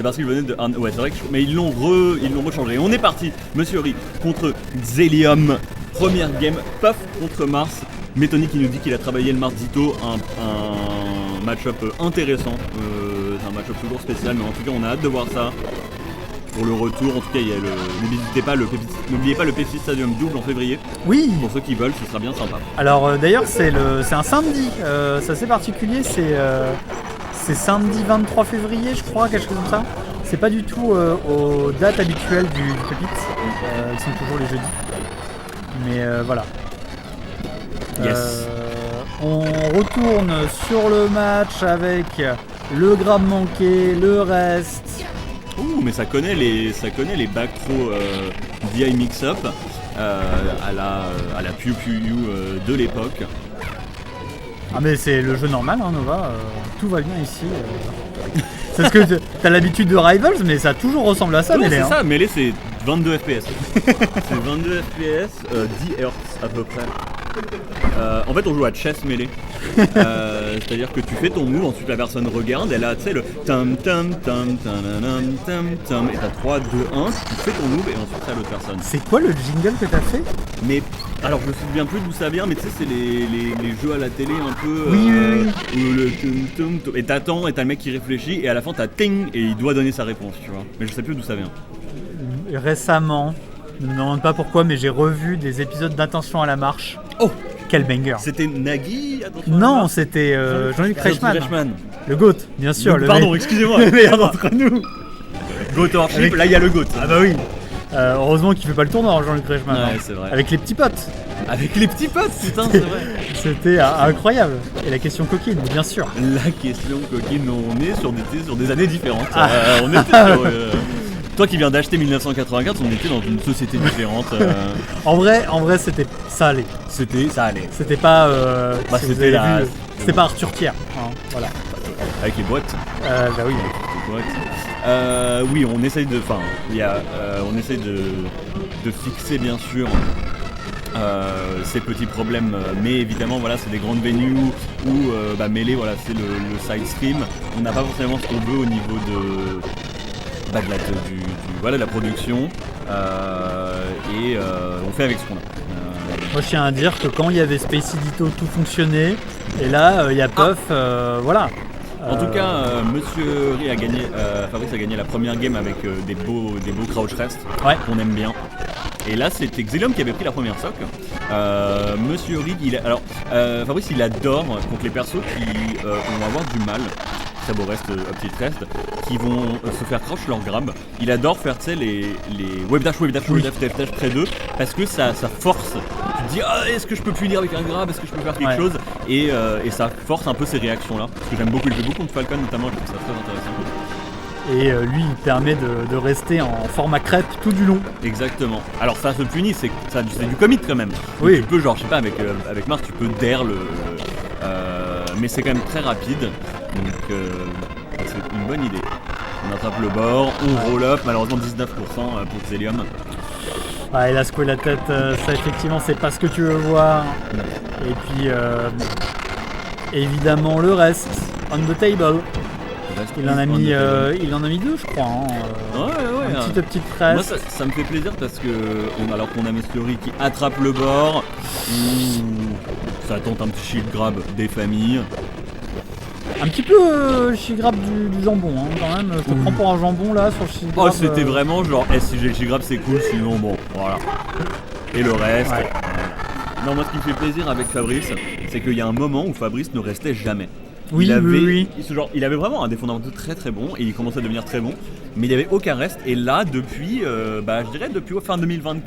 C'est parce qu'il venait de... ouais, c'est vrai que... Mais ils l'ont rechangé. On est parti, Monsieur Ri, contre Xelium. Première game, paf, contre Mars. Métoni qui nous dit qu'il a travaillé le Marzito, un match-up intéressant. C'est un match-up toujours spécial, mais en tout cas, on a hâte de voir ça. Pour le retour, en tout cas, il y a n'oubliez pas le Pepsi Stadium double en février. Oui. Pour ceux qui veulent, ce sera bien sympa. Alors d'ailleurs, c'est un samedi. C'est assez particulier. C'est samedi 23 février, je crois, quelque chose comme ça. C'est pas du tout aux dates habituelles du Pépite. Ils sont toujours les jeudis. Mais voilà. Yes. On retourne sur le match avec le grab manqué, le reste. Ouh, mais ça connaît les back throw DI mix-up à la Pew Pew You de l'époque. Ah mais c'est le jeu normal, hein, Nova. Tout va bien ici. C'est ce que t'as l'habitude de Rivals, mais ça a toujours ressemblé à ça, non, Melee. C'est hein. ça, Melee c'est 22 FPS. C'est 22 FPS, 10 Hz à peu près. En fait, on joue à chess Melee. C'est-à-dire que tu fais ton move, ensuite la personne regarde, elle a, tu sais, le tam tam tam tam tam tam, et t'as 3, 2, 1, tu fais ton move et ensuite c'est à l'autre personne. C'est quoi le jingle que t'as fait? Mais alors je me souviens plus d'où ça vient, mais tu sais, c'est les jeux à la télé un peu. Oui. Où le tum tum tum, et t'attends et t'as le mec qui réfléchit et à la fin t'as ting et il doit donner sa réponse, tu vois. Mais je sais plus d'où ça vient. Récemment, je ne me demande pas pourquoi, mais j'ai revu des épisodes d'Attention à la marche. Oh, quel banger! C'était Nagui? Non, c'était Jean-Luc Reichmann. Le GOAT, bien sûr. Pardon, excusez-moi. Le meilleur d'entre nous. GOAT, là il y a le GOAT. Ah bah oui. Heureusement qu'il fait pas le tournoi, Jean-Luc Reichmann. Ouais, hein. c'est vrai. Avec les petits potes. Avec les petits potes, putain, c'est vrai. C'était incroyable. Et la question coquine, bien sûr. La question coquine, on est sur des années différentes. Ah. On était sur, toi qui viens d'acheter 1984, on était dans une société différente. En vrai, ça allait. Ça allait. C'était pas. Bah, si vous c'était avez vu, c'était pas Arthur Thiers. Hein, voilà. Avec les boîtes. Bah oui. Les boîtes. Oui, on essaye de. Enfin, on essaye de fixer bien sûr. Ces petits problèmes, mais évidemment voilà, c'est des grandes venues où Melee, voilà, c'est le side stream. On n'a pas forcément ce qu'on veut au niveau de la production, et on fait avec ce qu'on a. Moi je tiens à dire que quand il y avait Space Edito, tout fonctionnait, et là il y a Puff, voilà. En tout cas, Monsieur Ri a gagné, Fabrice a gagné la première game avec des beaux crouch rest qu'on aime bien. Et là, c'était Xelium qui avait pris la première soc. Monsieur Ri, Fabrice, il adore contre les persos qui vont avoir du mal. Très beau rest, uptilt rest, qui vont se faire crouch leur grab. Il adore faire, tu sais, les wave dash près d'eux, parce que ça force. Tu te dis, est-ce que je peux punir avec un grab, est-ce que je peux faire quelque chose, et ça force un peu ces réactions-là. Parce que j'aime beaucoup, il fait beaucoup contre Falcon notamment, je trouve ça très intéressant. Et lui, il permet de rester en format crêpe tout du long. Exactement. Alors ça se punit, c'est du commit quand même. Oui. Tu peux, genre, je sais pas, avec Mars, tu peux dare mais c'est quand même très rapide. Donc c'est une bonne idée. On attrape le bord, on roll up, malheureusement 19% pour Xelium. Ah, il a secoué la tête, ça effectivement c'est pas ce que tu veux voir. Et puis évidemment le reste, on the table. Il en a mis deux, je crois. Hein. Ouais. Une petite presse. Moi ça me fait plaisir parce que alors qu'on a Monsieur Ri qui attrape le bord, ça tente un petit shield grab des familles. Un petit peu shield grab du jambon, hein, quand même. Je te prends pour un jambon là sur le shield grab. Oh, c'était vraiment genre, si j'ai le shield grab c'est cool, sinon bon, voilà. Et le reste. Ouais. Non, moi ce qui me fait plaisir avec Fabrice, c'est qu'il y a un moment où Fabrice ne restait jamais. Oui. Il avait vraiment un des fondamentaux très très bon et il commençait à devenir très bon, mais il n'y avait aucun reste. Et là, depuis, je dirais depuis fin 2024.